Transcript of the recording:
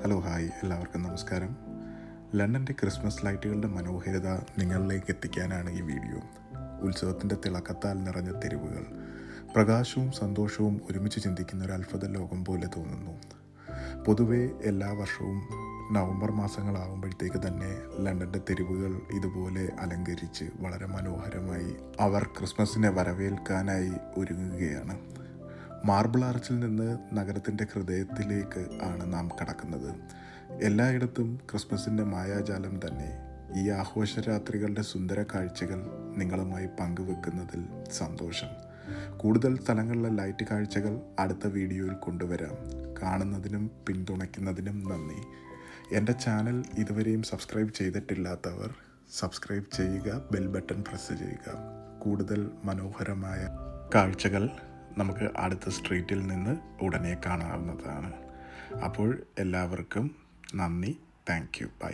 Hello hi എല്ലാവർക്കും നമസ്കാരം. ലണ്ടൻ്റെ Christmas ലൈറ്റുകളുടെ മനോഹാരിത നിങ്ങളിലേക്ക് എത്തിക്കാനാണ് ഈ വീഡിയോ. ഉത്സവത്തിൻ്റെ തിളക്കത്താൽ നിറഞ്ഞ തെരുവുകൾ, പ്രകാശവും സന്തോഷവും ഒരുമിച്ച് ചിന്തിക്കുന്ന ഒരു അത്ഭുത ലോകം പോലെ തോന്നുന്നു. പൊതുവെ എല്ലാ വർഷവും നവംബർ മാസങ്ങളാകുമ്പോഴത്തേക്ക് തന്നെ ലണ്ടൻ്റെ തെരുവുകൾ ഇതുപോലെ അലങ്കരിച്ച് വളരെ മനോഹരമായി അവർ ക്രിസ്മസിനെ വരവേൽക്കാനായി ഒരുങ്ങുകയാണ്. മാർബിൾ ആർച്ചിൽ നിന്ന് നഗരത്തിൻ്റെ ഹൃദയത്തിലേക്ക് ആണ് നാം കടക്കുന്നത്. എല്ലായിടത്തും ക്രിസ്മസിൻ്റെ മായാജാലം തന്നെ. ഈ ആഘോഷരാത്രികളുടെ സുന്ദര കാഴ്ചകൾ നിങ്ങളുമായി പങ്കുവെക്കുന്നതിൽ സന്തോഷം. കൂടുതൽ സ്ഥലങ്ങളിലെ ലൈറ്റ് കാഴ്ചകൾ അടുത്ത വീഡിയോയിൽ കൊണ്ടുവരാം. കാണുന്നതിനും പിന്തുണയ്ക്കുന്നതിനും നന്ദി. എൻ്റെ ചാനൽ ഇതുവരെയും സബ്സ്ക്രൈബ് ചെയ്തിട്ടില്ലാത്തവർ സബ്സ്ക്രൈബ് ചെയ്യുക, ബെൽ ബട്ടൺ പ്രസ് ചെയ്യുക. കൂടുതൽ മനോഹരമായ കാഴ്ചകൾ നമുക്ക് അടുത്ത സ്ട്രീറ്റിൽ നിന്ന് ഉടനെ കാണാവുന്നതാണ്. അപ്പോൾ എല്ലാവർക്കും നന്ദി. Thank you. ബൈ.